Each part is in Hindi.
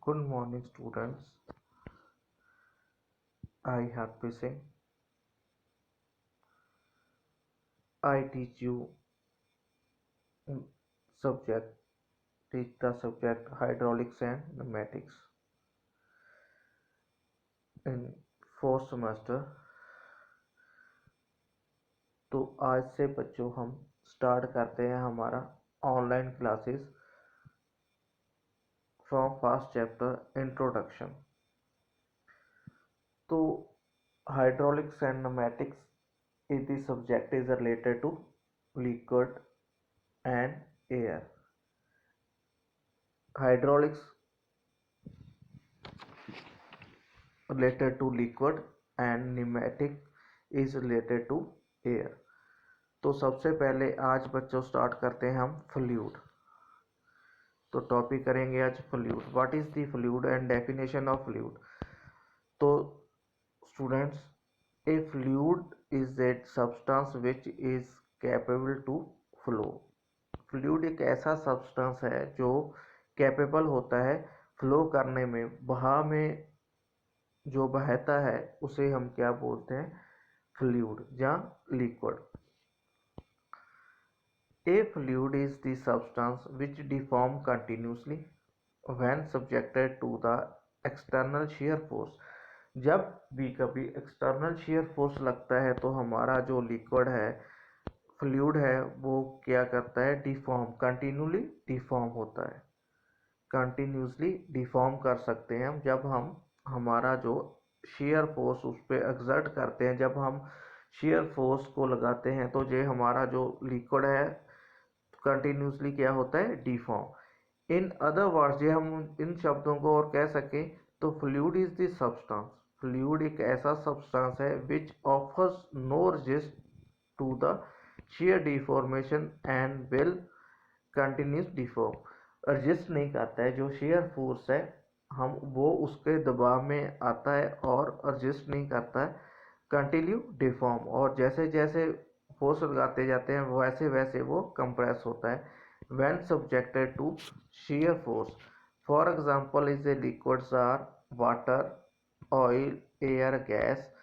Good morning, students. I Happy Singh. I teach you subject. Teach the subject hydraulics and pneumatics in fourth semester. तो आज से बच्चों हम स्टार्ट करते हैं हमारा online classes from first chapter introduction. तो hydraulics and pneumatics is the subject is related to liquid and air. Hydraulics related to liquid and pneumatic is related to air. तो सबसे पहले आज बच्चों स्टार्ट करते हैं हम फ्लूइड। तो टॉपिक करेंगे आज fluid. What is the fluid and definition of fluid. तो students, a fluid is that substance which is capable to flow. Fluid एक ऐसा सब्सटेंस है जो कैपेबल होता है फ्लो करने में, बहाव में जो बहता है उसे हम क्या बोलते हैं, फ्लूइड या liquid. A fluid is the substance which deform continuously when subjected to the external shear force। जब भी कभी एक्सटर्नल shear force लगता है तो हमारा जो लिक्विड है, फ्लूइड है, वो क्या करता है, डिफॉर्म, कंटिन्यूली डिफॉर्म होता है। कंटिन्यूसली डिफॉर्म कर सकते हैं हम जब हम हमारा जो shear force उस पर एक्सर्ट करते हैं। जब हम shear force को लगाते हैं तो ये हमारा जो लिक्विड है कंटिन्यूसली क्या होता है, डिफॉर्म। इन अदर वर्ड्स, ये हम इन शब्दों को और कह सकें तो fluid is the substance. Fluid एक ऐसा सब्सटेंस है which offers no resist to the shear deformation and will continuous deform. Resist नहीं करता है, जो shear फोर्स है हम वो उसके दबाव में आता है और रेजिस्ट नहीं करता है, कंटिन्यू डिफॉर्म। और जैसे जैसे फोर्स लगाते जाते हैं वैसे वैसे वो कंप्रेस होता है when subjected to shear force। For example is a liquids are water, oil, air, gas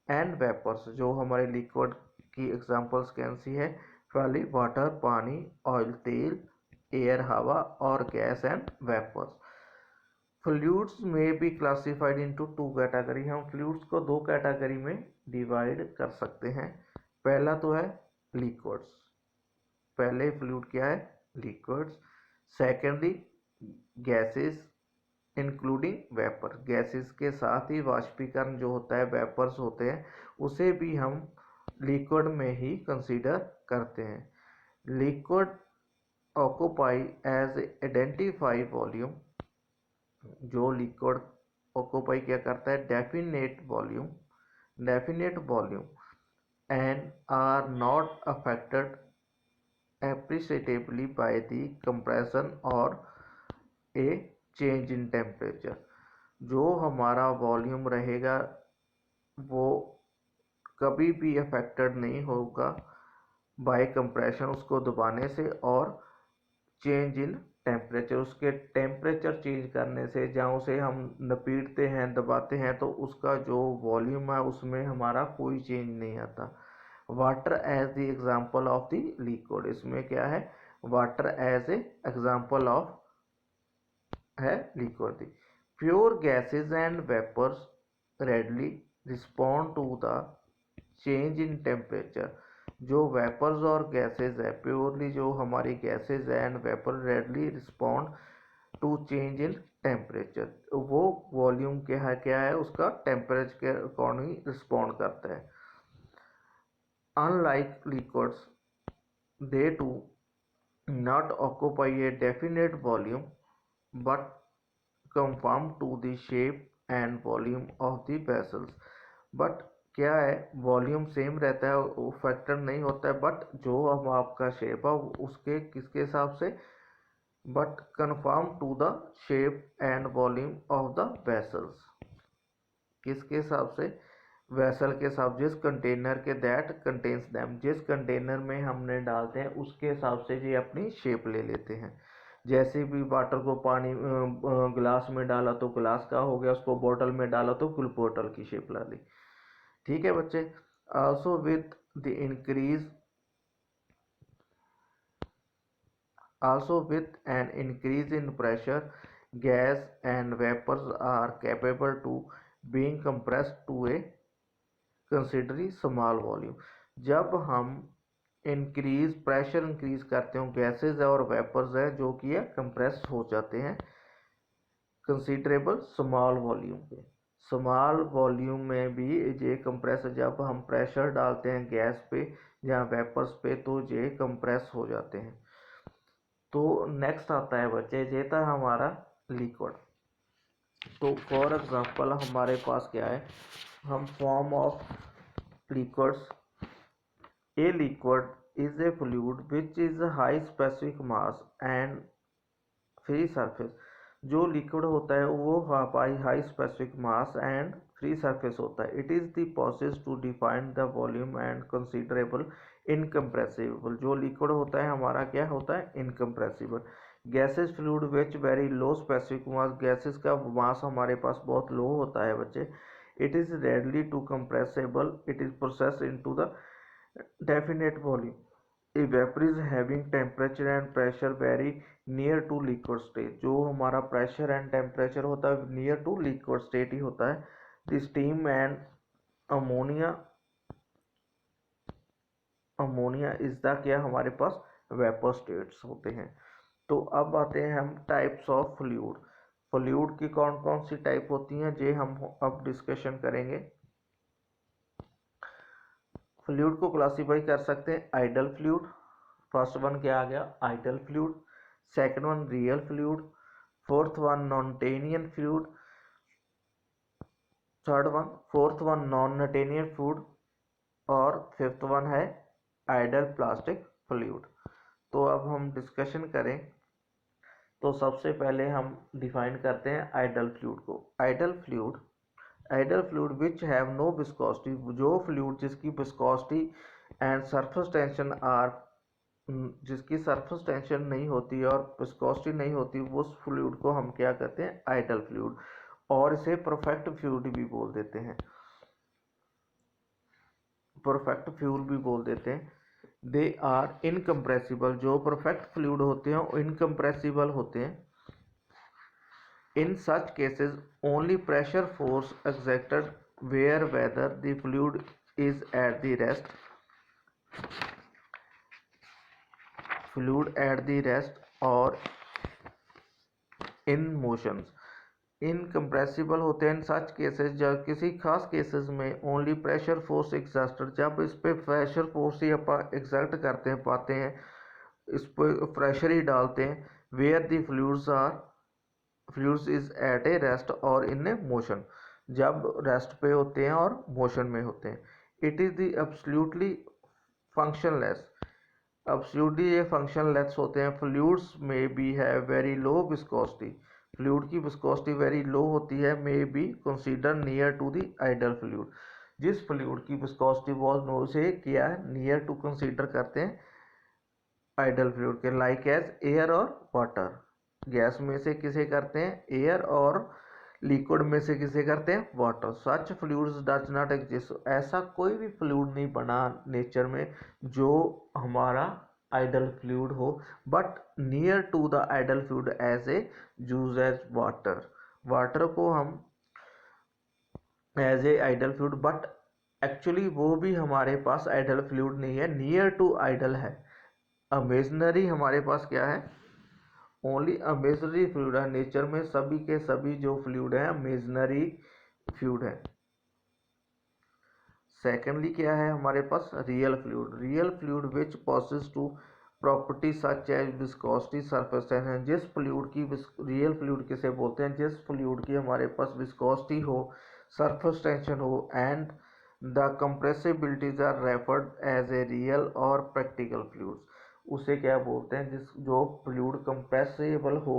and vapours. जो हमारे लिक्विड की एग्जांपल्स कौन सी है, पहली वाटर पानी, ऑयल तेल, एयर हवा और गैस एंड वेपर्स। फ्लूइड्स में be classified into two category. हम फ्लूइड्स को दो कैटेगरी में डिवाइड कर सकते हैं। पहला तो है लिक्विड्स, पहले फ्लूइड क्या है, liquids. Secondly gases including vapour. Gases के साथ ही वाष्पीकरण जो होता है, वेपर्स होते हैं, उसे भी हम लिक्विड में ही कंसीडर करते हैं। Liquid occupy as identify volume. जो लिक्विड ऑक्यूपाई क्या करता है, definite volume and are not affected appreciably by the compression or a change in temperature। जो हमारा वॉल्यूम रहेगा वो कभी भी अफेक्टेड नहीं होगा बाय कंप्रेशन, उसको दबाने से, और चेंज इन टेम्परेचर, उसके टेम्परेचर चेंज करने से, जहाँ उसे हम नपीटते हैं, दबाते हैं, तो उसका जो वॉल्यूम है उसमें हमारा कोई चेंज नहीं आता। Water as the example of the liquid. इसमें क्या है, water as a example of है liquid. Pure gases and vapours readily respond to the change in temperature. जो वेपर्स और गैसेज है, प्योरली जो हमारी गैसेज है and vapour readily respond to change in temperature. वो वॉल्यूम क्या है उसका टेम्परेचर के अकॉर्डिंग रिस्पॉन्ड करता है। Unlike liquids, they too not occupy a definite volume but conform to the shape and volume of the vessels। But क्या है, वॉल्यूम सेम रहता है, वो फैक्टर नहीं होता है, बट जो हम आपका शेप है उसके किसके हिसाब से, but conform to the shape and volume of the vessels. किसके हिसाब से, वेसल के हिसाब, जिस कंटेनर के दैट कंटेन्स दैम, जिस कंटेनर में हमने डालते हैं उसके हिसाब से ये अपनी शेप ले लेते हैं। जैसे भी वाटर को पानी ग्लास में डाला तो ग्लास का हो गया, उसको बोतल में डाला तो फुल बोतल की शेप ला ली। ठीक है बच्चे। Also with the increase Also, with an increase in pressure, gas and vapors are capable to being compressed to a considerably small volume. जब हम प्रेशर इंक्रीज करते हो, गैसेज और वेपर्स है जो कि कंप्रेस हो जाते हैं कंसिडरेबल स्मॉल वॉल्यूम पे। स्मॉल वॉल्यूम में भी ये कंप्रेस, जब हम प्रेशर डालते हैं गैस पे या वेपर्स पे तो ये कंप्रेस हो जाते हैं। तो नेक्स्ट आता है बच्चे, ये था हमारा लिक्विड। तो फॉर एग्जांपल हमारे पास क्या है, हम form of liquids, a liquid is a fluid which is high specific mass and free surface. जो लिक्विड होता है वो high specific mass and free surface होता है। It is the process to define the volume and considerable incompressible. जो लिक्विड होता है हमारा क्या होता है, incompressible. Gases fluid which very low specific mass, gases का मास हमारे पास बहुत लो होता है बच्चे। It is readily to compressible, it is process into the definite volume. A vapor is having temperature and pressure very near to liquid state। जो हमारा pressure and temperature होता है near to liquid state ही होता है। The steam and ammonia is the क्या हमारे पास vapor states होते हैं। तो अब आते हैं हम टाइप्स ऑफ फ्लूइड। फ्लूइड की कौन कौन सी टाइप होती हैं ये हम अब डिस्कशन करेंगे। फ्लूइड को क्लासीफाई कर सकते हैं आइडल फ्लूइड, फर्स्ट वन क्या आ गया, ideal fluid. Second one real fluid. Fourth one non Newtonian fluid. Fourth one non Newtonian fluid. और फिफ्थ वन है आइडल प्लास्टिक फ्लूइड। तो अब हम डिस्कशन करें तो सबसे पहले हम डिफाइन करते हैं आइडल फ्लूइड को। Ideal fluid which have no viscosity, जो फ्लूइड जिसकी viscosity and surface tension are, जिसकी सरफेस टेंशन नहीं होती और विस्कोसिटी नहीं होती, उस फ्लूइड को हम क्या कहते हैं, आइडल फ्लूइड। और इसे परफेक्ट फ्लूइड भी बोल देते हैं, परफेक्ट फ्लूइड भी बोल देते हैं। दे आर इनकम्प्रेसिबल, जो परफेक्ट फ्लूइड होते हैं वो इनकम्प्रेसिबल होते हैं। In such cases, only pressure force exerted where whether the fluid is at the rest, or in motions। Incompressible होते हैं इन सच केसेस, जब किसी खास केसेस में ओनली प्रेशर फोर्स एक्सर्टेड, जब इस पे प्रेशर फोर्स ही आप एक्सर्ट करते हैं पाते हैं, इस पर प्रेशर ही डालते हैं। Where the fluids is at a rest और इन ए मोशन, जब रेस्ट पे होते हैं और मोशन में होते हैं। It is the absolutely functionless, absolutely ये फंक्शनलेस होते हैं। फ्लूइड्स में बी है वेरी लो विस्कोसिटी, फ्लूइड की विस्कोसिटी वेरी लो होती है। May be consider near to the ideal fluid, जिस फ्लूइड की विस्कोसिटी बहुत लो से किया है नियर टू कंसीडर करते हैं आइडल फ्लूइड के। लाइक एज एयर और वाटर, गैस में से किसे करते हैं, एयर, और लिक्विड में से किसे करते हैं, water. Such fluids does not exist, ऐसा कोई भी फ्लूइड नहीं बना नेचर में जो हमारा आइडल फ्लूइड हो, but near to the ideal fluid as a use as water. Water को हम as a ideal fluid, but actually वो भी हमारे पास आइडल फ्लूइड नहीं है, नियर टू आइडल है। इमेजिनरी हमारे पास क्या है, ओनली इमेजिनरी फ्लूइड है। नेचर में सभी के सभी जो फ्लूइड है इमेजिनरी फ्लूइड है। सेकेंडली क्या है हमारे पास, real fluid which posses two property such as viscosity, surface tension. जिस फ्लूइड की रियल फ्लूइड किसे बोलते हैं, जिस फ्लूइड की हमारे पास विस्कोसिटी हो, सरफेस टेंशन हो and the compressibilities are referred as a real और प्रैक्टिकल फ्लूइड्स। उसे क्या बोलते हैं, जिस जो फ्लूइड कंप्रेसिबल हो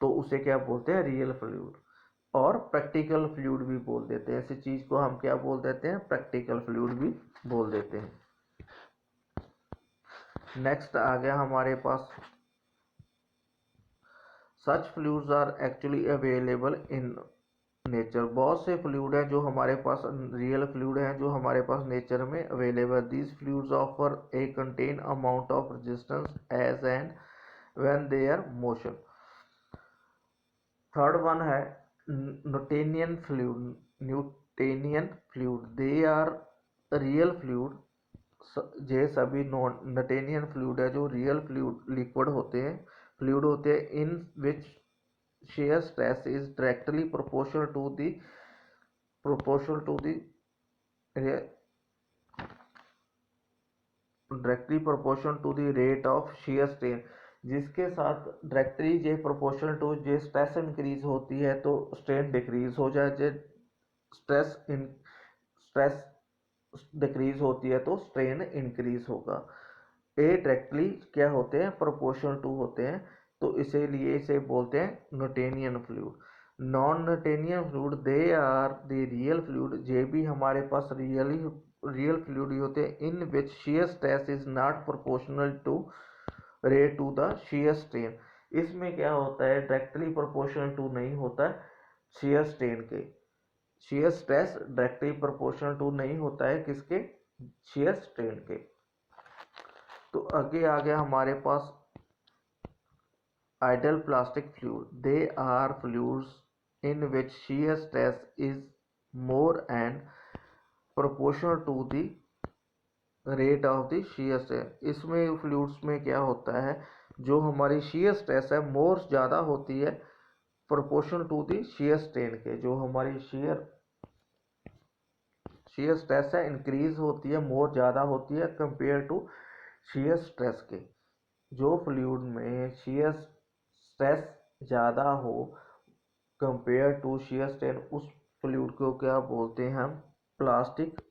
तो उसे क्या बोलते हैं, रियल फ्लूइड। और प्रैक्टिकल फ्लूइड भी बोल देते हैं, ऐसी चीज को हम क्या बोल देते हैं, प्रैक्टिकल फ्लूइड भी बोल देते हैं। नेक्स्ट आ गया हमारे पास such fluids are actually available in nature. बहुत से फ्लूइड हैं जो हमारे पास, रियल फ्लूइड हैं जो हमारे पास नेचर में available. These fluids offer a contain amount of resistance as and when they are motion. Third one है Newtonian fluid. Newtonian fluid they are real fluid. ये सभी न्यूटोनियन फ्लूइड है जो रियल फ्लूइड लिक्विड होते हैं, फ्लूइड होते हैं, in which shear stress is directly proportional to the rate of shear strain, जिसके साथ डायरेक्टली जे प्रोपोर्शनल टू जे स्ट्रेस इंक्रीज होती है तो स्ट्रेन डिक्रीज हो जाए, जे स्ट्रेस डिक्रीज होती है तो स्ट्रेन इंक्रीज होगा। ए डायरेक्टली क्या होते हैं, प्रोपोर्शनल टू होते हैं, तो इसीलिए इसे बोलते हैं Newtonian fluid. Non Newtonian fluid they are the real fluid. ये भी हमारे पास रियल फ्लूइड होते हैं, in which shear stress is not proportional to rate to the shear strain. इसमें क्या होता है, डायरेक्टली प्रोपोर्शनल टू नहीं होता है shear स्ट्रेन के। shear stress directly proportional to नहीं होता है किसके, shear स्ट्रेन के। तो आगे आ गया हमारे पास ideal plastic fluid. They are fluids in which shear stress is more and proportional to the rate of the shear strain. इसमें फ्लूइड्स में क्या होता है, जो हमारी shear स्ट्रेस है मोर ज़्यादा होती है proportional to the shear strain के। जो हमारी shear स्ट्रेस है इंक्रीज होती है, मोर ज़्यादा होती है कंपेयर टू shear स्ट्रेस के। जो फ्लूइड में shear स्ट्रेस ज़्यादा हो कंपेयर टू shear स्ट्रेन, उस फ्लूइड को क्या बोलते हैं हम, प्लास्टिक